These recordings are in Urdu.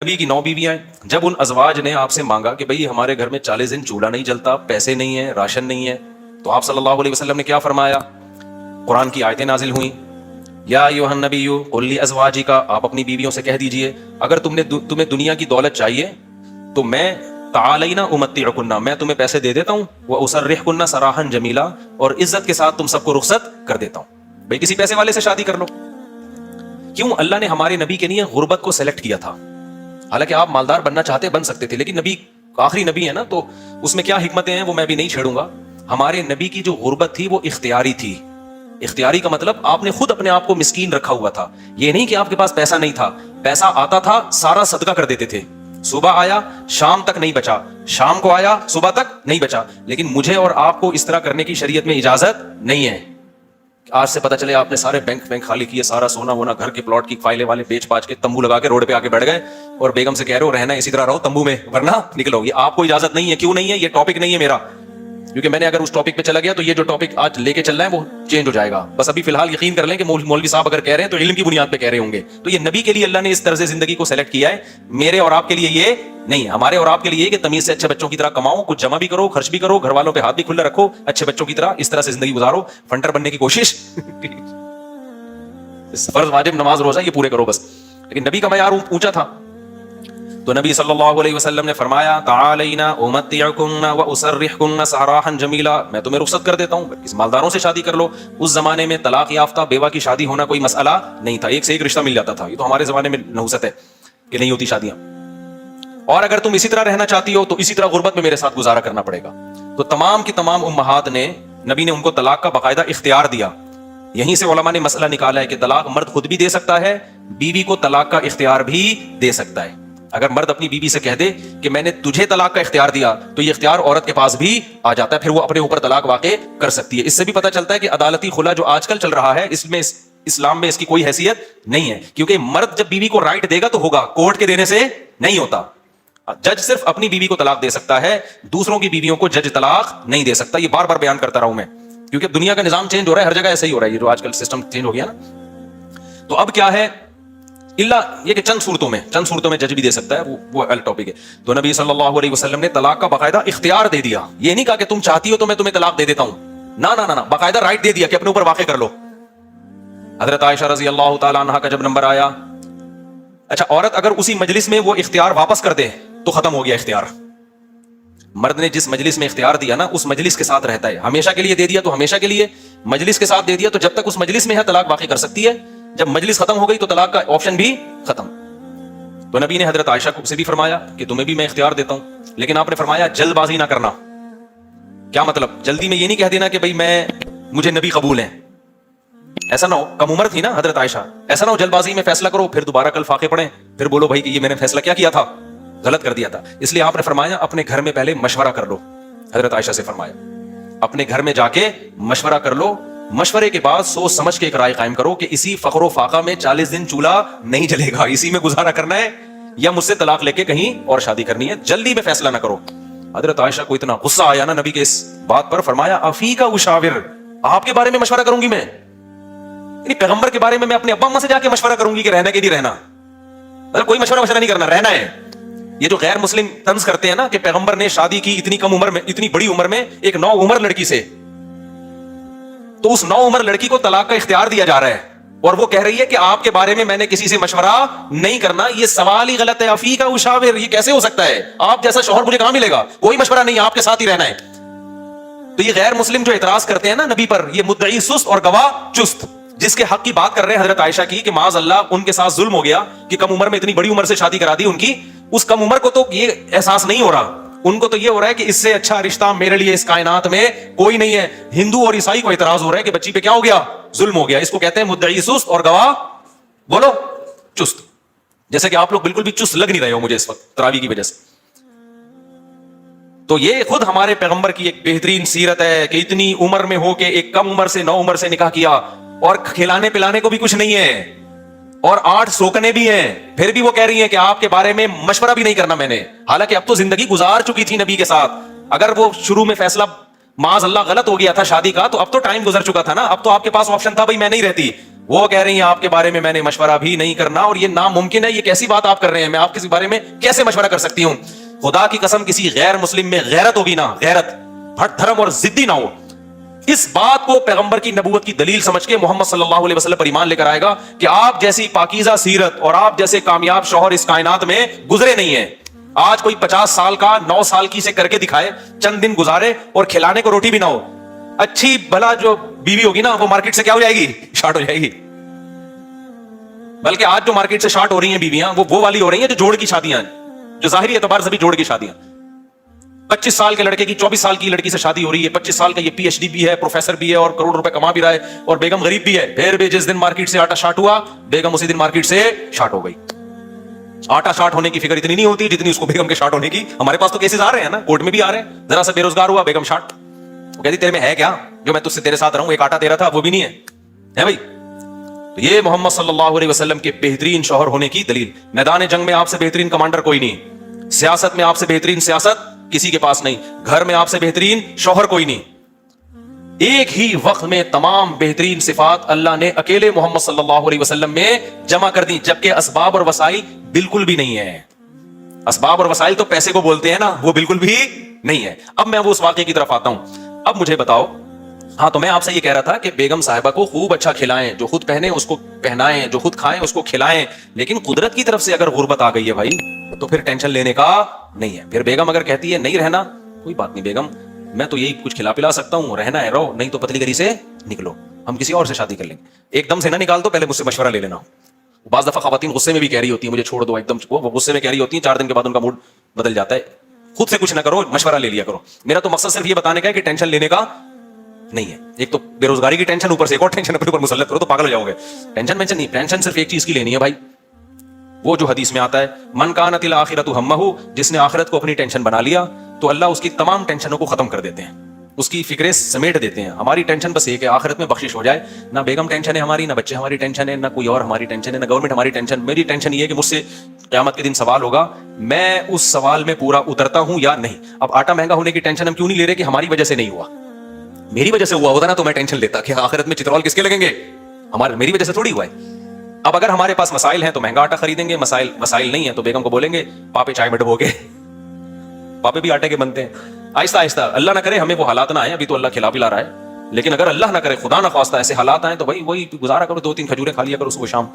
نبی کی 9 بیویاں ہیں. جب ان ازواج نے آپ سے مانگا کہ بھئی ہمارے گھر میں 40 دن چولہا نہیں جلتا، پیسے نہیں ہیں، راشن نہیں ہے، تو آپ صلی اللہ علیہ وسلم نے کیا فرمایا؟ قرآن کی آیتیں نازل ہوئیں. یا ایھا النبی قل لازواجک، آپ اپنی بیویوں سے کہہ دیجئے اگر تمہیں دنیا کی دولت چاہیے تو میں تعالین امتعکن، میں تمہیں پیسے دے دیتا ہوں، واسرحکن سراحا جمیلا، اور عزت کے ساتھ تم سب کو رخصت کر دیتا ہوں. بھئی کسی پیسے والے سے شادی کر لو. کیوں اللہ نے ہمارے نبی کے لیے غربت کو سلیکٹ کیا تھا؟ حالانکہ آپ مالدار بننا چاہتے بن سکتے تھے، لیکن نبی آخری نبی ہے نا، تو اس میں کیا حکمتیں ہیں وہ میں بھی نہیں چھیڑوں گا. ہمارے نبی کی جو غربت تھی وہ اختیاری تھی. اختیاری کا مطلب آپ نے خود اپنے آپ کو مسکین رکھا ہوا تھا. یہ نہیں کہ آپ کے پاس پیسہ نہیں تھا، پیسہ آتا تھا سارا صدقہ کر دیتے تھے. صبح آیا شام تک نہیں بچا، شام کو آیا صبح تک نہیں بچا. لیکن مجھے اور آپ کو اس طرح کرنے کی شریعت میں اجازت نہیں ہے. آج سے پتہ چلے آپ نے سارے بینک خالی کیے، سارا سونا وونا گھر کے پلاٹ کی فائلیں والے بیچ باچ کے تمبو لگا کے روڈ پہ آ کے بیٹھ گئے اور بیگم سے کہہ رہے ہو رہنا اسی طرح رہو تمبو میں ورنہ نکلو. یہ آپ کو اجازت نہیں ہے. کیوں نہیں ہے؟ یہ ٹاپک نہیں ہے میرا، کیونکہ میں نے اگر اس ٹاپک پہ چلا گیا تو یہ جو ٹاپک آج لے کے چل رہا ہے وہ چینج ہو جائے گا. بس ابھی فی الحال یقین کر لیں کہ مولوی صاحب اگر کہہ رہے ہیں تو علم کی بنیاد پہ کہہ رہے ہوں گے. تو یہ نبی کے لیے اللہ نے اس طرز زندگی کو سلیکٹ کیا ہے، میرے اور آپ کے لیے یہ نہیں ہے. ہمارے اور آپ کے لیے کہ تمیز سے اچھے بچوں کی طرح کماؤ، کچھ جمع بھی کرو، خرچ بھی کرو، گھر والوں پہ ہاتھ بھی کھلا رکھو، اچھے بچوں کی طرح اس طرح سے زندگی گزارو، فنٹر بننے کی کوشش فرض واجب نماز روزہ یہ پورے کرو بس. لیکن نبی کا معیار اونچا تھا. تو نبی صلی اللہ علیہ وسلم نے فرمایا تعالینا امتعکن واسرحکن سراحا جمیلا، میں تمہیں رخصت کر دیتا ہوں، کس مالداروں سے شادی کر لو. اس زمانے میں طلاق یافتہ بیوہ کی شادی ہونا کوئی مسئلہ نہیں تھا، ایک سے ایک رشتہ مل جاتا تھا. یہ تو ہمارے زمانے میں نحوست ہے کہ نہیں ہوتی شادیاں. اور اگر تم اسی طرح رہنا چاہتی ہو تو اسی طرح غربت میں میرے ساتھ گزارا کرنا پڑے گا. تو تمام کی تمام امہات نے، نبی نے ان کو طلاق کا باقاعدہ اختیار دیا. یہیں سے علماء نے مسئلہ نکالا ہے کہ طلاق مرد خود بھی دے سکتا ہے، بیوی کو طلاق کا اختیار بھی دے سکتا ہے. اگر مرد اپنی بیوی سے کہہ دے کہ میں نے تجھے طلاق کا اختیار دیا تو یہ اختیار عورت کے پاس بھی آ جاتا ہے، پھر وہ اپنے اوپر طلاق واقع کر سکتی ہے. اس سے بھی پتہ چلتا ہے کہ عدالتی خلا جو آج کل چل رہا ہے اس میں اسلام میں اس کی کوئی حیثیت نہیں ہے، کیونکہ مرد جب بیوی کو رائٹ دے گا تو ہوگا، کورٹ کے دینے سے نہیں ہوتا. جج صرف اپنی بیوی کو طلاق دے سکتا ہے، دوسروں کی بیویوں کو جج طلاق نہیں دے سکتا. یہ بار بار بیان کرتا رہا ہوں میں، کیونکہ دنیا کا نظام چینج ہو رہا ہے، ہر جگہ ایسا ہی ہو رہا ہے. یہ جو آج کل سسٹم چینج ہو گیا نا، تو اب کیا ہے اللہ یہ کہ چند صورتوں میں جج بھی دے سکتا ہے، وہ الگ ٹاپک ہے. تو نبی صلی اللہ علیہ وسلم نے طلاق کا باقاعدہ اختیار دے دیا. یہ نہیں کہا کہ تم چاہتی ہو تو میں تمہیں طلاق دے دیتا ہوں، نہ، باقاعدہ رائٹ دے دیا کہ اپنے اوپر واقع کر لو. حضرت عائشہ رضی اللہ تعالی عنہا کا جب نمبر آیا، اچھا عورت اگر اسی مجلس میں وہ اختیار واپس کر دے تو ختم ہو گیا اختیار. مرد نے جس مجلس میں اختیار دیا نا اس مجلس کے ساتھ رہتا ہے. ہمیشہ کے لیے دے دیا تو ہمیشہ کے لیے، مجلس کے ساتھ دے دیا تو جب تک اس مجلس میں ہے طلاق واقع کر سکتی ہے. جب مجلس ختم ہو گئی تو طلاق کا آپشن بھی ختم. تو نبی نے حضرت عائشہ سے بھی فرمایا کہ تمہیں بھی میں اختیار دیتا ہوں، لیکن آپ نے فرمایا جلد بازی نہ کرنا. کیا مطلب؟ جلدی میں یہ نہیں کہہ دینا کہ بھئی مجھے نبی قبول ہیں، ایسا نہ ہو. کم عمر تھی نا حضرت عائشہ، ایسا نہ ہو جلد بازی میں فیصلہ کرو پھر دوبارہ کل فاقے پڑھیں پھر بولو بھائی کہ یہ میں نے فیصلہ کیا کیا تھا، غلط کر دیا تھا. اس لیے آپ نے فرمایا اپنے گھر میں پہلے مشورہ کر لو. حضرت عائشہ سے فرمایا اپنے گھر میں جا کے مشورہ کر لو، مشورے کے بعد سوچ سمجھ کے ایک رائے قائم کرو کہ اسی فقر و فاقہ میں 40 دن چولہا نہیں جلے گا، اسی میں گزارا کرنا ہے یا مجھ سے طلاق لے کے کہیں اور شادی کرنی ہے. جلدی میں فیصلہ نہ کرو. حضرت عائشہ کو اتنا غصہ آیا نا نبی کے اس بات پر، فرمایا افیکا اشاور، آپ کے بارے میں مشورہ کروں گی میں؟ یعنی پیغمبر کے بارے میں اپنے ابا اماں سے جا کے مشورہ کروں گی کہ رہنا کہ نہیں رہنا؟ کوئی مشورہ نہیں کرنا، رہنا ہے. یہ جو غیر مسلم طنز کرتے ہیں نا کہ پیغمبر نے شادی کی اتنی کم عمر میں، اتنی بڑی عمر میں ایک 9 عمر لڑکی سے، تو اس 9 عمر لڑکی کو طلاق کا اختیار دیا جا رہا ہے اور وہ کہہ رہی ہے کہ آپ کے بارے میں نے کسی سے مشورہ نہیں کرنا. یہ سوال ہی غلط ہے. افیکا اشاور، یہ کیسے ہو سکتا ہے؟ آپ جیسا شوہر مجھے کہاں ملے گا؟ کوئی مشورہ نہیں، آپ کے ساتھ ہی رہنا ہے. تو یہ غیر مسلم جو اعتراض کرتے ہیں نا نبی پر، یہ مدعی سست اور گواہ چست، جس کے حق کی بات کر رہے ہیں حضرت عائشہ کی کہ معاذ اللہ ان کے ساتھ ظلم ہو گیا کہ کم عمر میں اتنی بڑی عمر سے شادی کرا دی ان کی. اس کم عمر کو تو یہ احساس نہیں ہو رہا، ان کو تو یہ ہو رہا ہے کہ اس سے اچھا رشتہ میرے لیے اس کائنات میں کوئی نہیں ہے. ہندو اور عیسائی کو اعتراض ہو رہا ہے کہ بچی پہ کیا ہو گیا؟ ظلم ہو گیا. اس کو کہتے ہیں مدعی سست اور گواہ بولو چست. جیسے کہ آپ لوگ بالکل بھی چست لگ نہیں رہے ہو مجھے اس وقت تراوی کی وجہ سے. تو یہ خود ہمارے پیغمبر کی ایک بہترین سیرت ہے کہ اتنی عمر میں ہو کے ایک کم عمر سے 9 عمر سے نکاح کیا، اور کھلانے پلانے کو بھی کچھ نہیں ہے اور 8 سوکنے بھی ہیں، پھر بھی وہ کہہ رہی ہیں کہ آپ کے بارے میں مشورہ بھی نہیں کرنا میں نے. حالانکہ اب تو زندگی گزار چکی تھی نبی کے ساتھ. اگر وہ شروع میں فیصلہ معاذ اللہ غلط ہو گیا تھا شادی کا تو اب تو ٹائم گزر چکا تھا نا. اب تو آپ کے پاس آپشن تھا بھائی میں نہیں رہتی. وہ کہہ رہی ہیں آپ کے بارے میں نے مشورہ بھی نہیں کرنا، اور یہ ناممکن ہے، یہ کیسی بات آپ کر رہے ہیں، میں آپ کے بارے میں کیسے مشورہ کر سکتی ہوں؟ خدا کی قسم کسی غیر مسلم میں غیرت ہوگی نا، غیرت، بھٹ دھرم اور ضدی نہ ہو، اس بات کو پیغمبر کی نبوت کی دلیل سمجھ کے محمد صلی اللہ علیہ وسلم پر ایمان لے کر آئے گا کہ آپ جیسی پاکیزہ سیرت اور آپ جیسے کامیاب شوہر اس کائنات میں گزرے نہیں ہیں۔ آج کوئی 50 سال کا 9 سال کی سے کر کے دکھائے، چند دن گزارے اور کھلانے کو روٹی بھی نہ ہو، اچھی بھلا جو بیوی ہوگی نا وہ مارکیٹ سے کیا ہو جائے گی؟ شارٹ ہو جائے گی۔ بلکہ آج جو مارکیٹ سے شارٹ ہو رہی ہیں بیویاں، وہ والی ہو رہی ہیں جو جوڑ کی شادیاں ہیں، جو ظاہری اعتبار سے بھی جوڑ کی شادیاں۔ 25 سال کے لڑکے کی 24 سال کی لڑکی سے شادی ہو رہی ہے، 25 سال کا یہ پی ایچ ڈی بھی ہے، پروفیسر بھی ہے اور کروڑ روپے کما بھی رہا ہے، اور بیگم غریب بھی ہے، پھر بھی جس دن مارکیٹ سے آٹا شارٹ ہوا بیگم اسی دن مارکیٹ سے شارٹ ہو گئی۔ آٹا شارٹ ہونے کی فکر اتنی نہیں ہوتی جتنی اس کو بیگم کے شارٹ ہونے کی۔ ہمارے پاس تو کیسز آ رہے ہیں نا، کورٹ میں بھی آ رہے ہیں، ذرا سا بے روزگار ہوا بیگم شارٹ، وہ کہتی تیرے میں ہے کیا جو میں تجھ سے تیرے ساتھ رہوں، ایک آٹا تیرا تھا وہ بھی نہیں ہے بھائی۔ تو یہ محمد صلی اللہ علیہ وسلم کے بہترین شوہر ہونے کی دلیل۔ میدان جنگ میں آپ سے بہترین کمانڈر کوئی نہیں، سیاست میں آپ سے بہترین سیاست کسی کے پاس نہیں، گھر میں آپ سے بہترین شوہر کوئی نہیں۔ ایک ہی وقت میں تمام بہترین صفات اللہ نے اکیلے محمد صلی اللہ علیہ وسلم میں جمع کر دی، جبکہ اسباب اور وسائل بالکل بھی نہیں ہے۔ اسباب اور وسائل تو پیسے کو بولتے ہیں نا، وہ بالکل بھی نہیں ہے۔ اب میں وہ اس واقعے کی طرف آتا ہوں۔ اب مجھے بتاؤ، ہاں تو میں آپ سے یہ کہہ رہا تھا کہ بیگم صاحبہ کو خوب اچھا کھلائیں، جو خود پہنے اس کو پہنائیں، جو خود کھائیں اس کو کھلائیں، لیکن قدرت کی طرف سے اگر غربت آ گئی ہے بھائی تو پھر ٹینشن لینے کا نہیں ہے۔ پھر بیگم اگر کہتی ہے نہیں رہنا، کوئی بات نہیں بیگم، میں تو یہی کچھ کھلا پلا سکتا ہوں، رہنا ہے رہو، نہیں تو پتلی گری سے نکلو، ہم کسی اور سے شادی کر لیں گے۔ ایک دم سے نہ نکال دو، پہلے مجھ سے مشورہ لے لینا۔ بعض دفعہ خواتین غصے میں بھی کہہ رہی ہوتی ہیں مجھے چھوڑ دو، ایک دم وہ غصے میں کہہ رہی ہوتی ہیں، 4 دن کے بعد ان کا موڈ بدل جاتا ہے۔ خود سے کچھ نہ کرو، مشورہ لے لیا کرو۔ میرا تو مقصد صرف یہ بتانے کا ہے کہ ٹینشن لینے کا نہیں ہے۔ ایک تو بے روزگاری کی ٹینشن، اوپر سے ایک اور ٹینشن اپنے اوپر مسلط کرو تو پاگل ہو جاؤ گے۔ ٹینشن نہیں، ٹینشن صرف ایک چیز کی لینی ہے بھائی، وہ جو حدیث میں آتا ہے من کانت الآخرۃ ہمہ، جس نے آخرت کو اپنی ٹینشن بنا لیا تو اللہ اس کی تمام ٹینشنوں کو ختم کر دیتے ہیں، اس کی فکریں سمیٹ دیتے ہیں۔ ہماری ٹینشن بس یہ کہ آخرت میں بخشش ہو جائے، نہ بیگم ٹینشن ہے ہماری، نہ بچے ہماری ٹینشن ہے، نہ کوئی اور ہماری ٹینشن ہے، نہ گورنمنٹ ہماری ٹینشن۔ میری ٹینشن یہ ہے کہ مجھ سے قیامت کے دن سوال ہوگا، میں اس سوال میں پورا اترتا ہوں یا نہیں۔ اب آٹا مہنگا ہونے کی ٹینشن ہم کیوں نہیں لے رہے کہ ہماری وجہ سے نہیں ہوا، میری وجہ سے ہوا ہوتا نا تو میں ٹینشن لیتا کہ آخرت میں چترول کس کے لگیں گے، میری وجہ سے تھوڑی ہوا ہے۔ اب اگر ہمارے پاس مسائل ہیں تو مہنگا آٹا خریدیں گے، مسائل نہیں ہیں تو بیگم کو بولیں گے پاپے چائے میں ڈبو کے، پاپے بھی آٹے کے بنتے ہیں۔ آہستہ آہستہ، اللہ نہ کرے ہمیں وہ حالات نہ آئے، ابھی تو اللہ کھلا پلا رہا ہے، لیکن اگر اللہ نہ کرے، خدا نہ خواستہ ایسے حالات آئیں تو بھائی وہی گزارا کرو، 2-3 کھجوریں کھا لیا کرو صبح شام،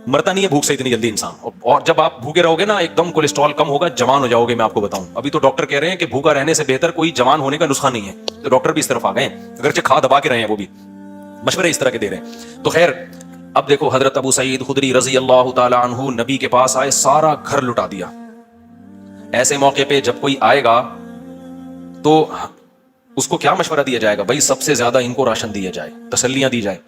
مرتا نہیں ہے بھوک سے اتنی جلدی انسان۔ اور جب آپ بھوکے رہو گے نا ایک دم کولیسٹرول کم ہوگا، جوان ہو جاؤ گے۔ میں آپ کو بتاؤں، ابھی تو ڈاکٹر کہہ رہے ہیں کہ بھوکا رہنے سے بہتر کوئی جوان ہونے کا نسخہ نہیں ہے، تو ڈاکٹر بھی اس طرف آ گئے ہیں، اگرچہ کھا دبا کے رہے ہیں، وہ بھی مشورے اس طرح کے دے رہے ہیں۔ تو خیر، اب دیکھو حضرت ابو سعید خدری رضی اللہ تعالی عنہ نبی کے پاس آئے، سارا گھر لٹا دیا۔ ایسے موقع پہ جب کوئی آئے گا تو اس کو کیا مشورہ دیا جائے گا؟ بھائی سب سے زیادہ ان کو راشن دیا جائے، تسلیاں دی جائے۔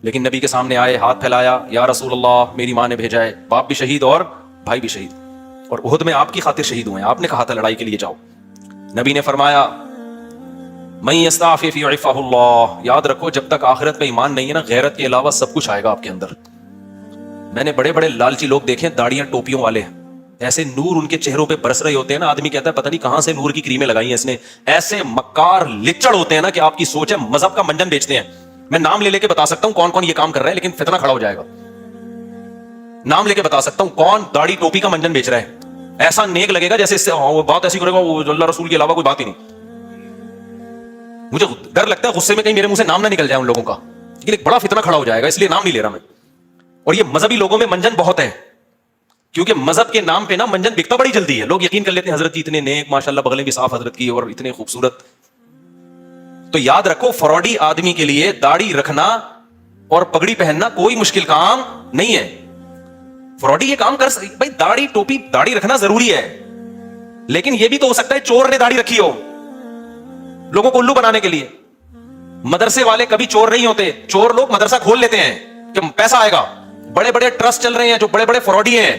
لیکن نبی کے سامنے آئے، ہاتھ پھیلایا، یا رسول اللہ میری ماں نے بھیجا ہے، باپ بھی شہید اور بھائی بھی شہید، اور احد میں آپ کی خاطر شہید ہوئے ہیں، آپ نے کہا تھا لڑائی کے لیے جاؤ۔ نبی نے فرمایا من یستعفف یعفہ اللہ، یاد رکھو جب تک آخرت پہ ایمان نہیں ہے نا، غیرت کے علاوہ سب کچھ آئے گا آپ کے اندر۔ میں نے بڑے بڑے لالچی لوگ دیکھے، داڑیاں ٹوپیوں والے، ایسے نور ان کے چہروں پہ برس رہے ہوتے ہیں نا، آدمی کہتا ہے پتہ نہیں کہاں سے نور کی کریمیں لگائی ہیں اس نے۔ ایسے مکار لچڑ ہوتے ہیں نا کہ آپ کی سوچ ہے مذہب کا منجن بیچتے ہیں۔ میں نام لے کے بتا سکتا ہوں کون کون یہ کام کر رہا ہے، لیکن فتنہ کھڑا ہو جائے گا۔ نام لے کے بتا سکتا ہوں کون داڑھی ٹوپی کا منجن بیچ رہا ہے، ایسا نیک لگے گا جیسے اس سے وہ بات ایسی کرے گا وہ اللہ رسول کے علاوہ کوئی بات ہی نہیں۔ مجھے ڈر لگتا ہے غصے میں کہیں میرے منہ سے نام نہ نکل جائے ان لوگوں کا، لیکن ایک بڑا فتنہ کھڑا ہو جائے گا، اس لیے نام نہیں لے رہا میں۔ اور یہ مذہبی لوگوں میں منجن بہت ہے، کیونکہ مذہب کے نام پہ نا منجن بکتا بڑی جلدی ہے، لوگ یقین کر لیتے ہیں حضرت جی اتنے نیک، ماشاءاللہ بغلیں بھی صاف حضرت کی اور اتنے خوبصورت۔ تو یاد رکھو فراڈی آدمی کے لیے داڑھی رکھنا اور پگڑی پہننا کوئی مشکل کام نہیں ہے۔ فراڈی یہ کام کر سکتے بھائی، داڑھی ٹوپی داڑھی رکھنا ضروری ہے، لیکن یہ بھی تو ہو سکتا ہے چور نے داڑھی رکھی ہو لوگوں کو الو بنانے کے لیے۔ مدرسے والے کبھی چور نہیں ہوتے، چور لوگ مدرسہ کھول لیتے ہیں کہ پیسہ آئے گا۔ بڑے بڑے ٹرسٹ چل رہے ہیں جو بڑے بڑے فراڈی ہیں،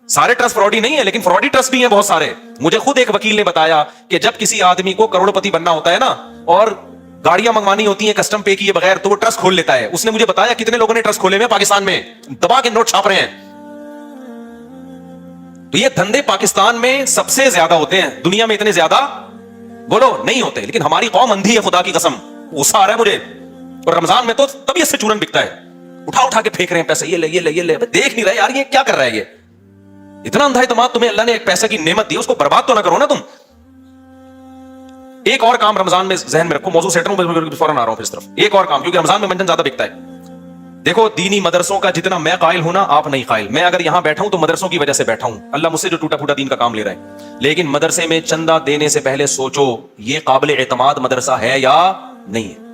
سارے ٹرسٹ فراڈی نہیں ہے لیکن فراڈی ٹرسٹ بھی ہیں بہت سارے۔ مجھے خود ایک وکیل نے بتایا کہ جب کسی آدمی کو کروڑ پتی بننا ہوتا ہے نا اور گاڑیاں منگوانی ہوتی ہیں کسٹم پے کیے بغیر، تو وہ ٹرسٹ کھول لیتا ہے۔ اس نے مجھے بتایا کتنے لوگوں نے ٹرسٹ کھولے ہوئے پاکستان میں، دبا کے نوٹ چھاپ رہے ہیں۔ تو یہ دھندے پاکستان میں سب سے زیادہ ہوتے ہیں، دنیا میں اتنے زیادہ بولو نہیں ہوتے، لیکن ہماری قوم اندھی ہے، خدا کی قسم غصہ آ رہا ہے مجھے۔ اور رمضان میں تو طبیعت سے چورن بکتا ہے, اٹھا اٹھا کے پھینک رہے ہیں پیسے, یہ لے یہ لے یہ لے. دیکھ نہیں رہے یار یہ کیا کر رہا ہے, یہ اتنا اندھا اعتماد تمہیں اللہ نے ایک پیسے کی نعمت دی, اس کو برباد تو نہ کرو نا تم. ایک اور کام رمضان میں ذہن میں رکھو, موضوع سیٹ ہوں فوراً آ رہا ہوں پھر اس طرف. ایک اور کام, کیونکہ رمضان میں منجن زیادہ بکتا ہے. دیکھو دینی مدرسوں کا جتنا میں قائل ہوں نا, آپ نہیں قائل. میں اگر یہاں بیٹھا ہوں تو مدرسوں کی وجہ سے بیٹھا ہوں, اللہ مجھ سے جو ٹوٹا پھوٹا دین کا کام لے رہا ہے. لیکن مدرسے میں چندہ دینے سے پہلے سوچو یہ قابل اعتماد مدرسہ ہے یا نہیں ہے.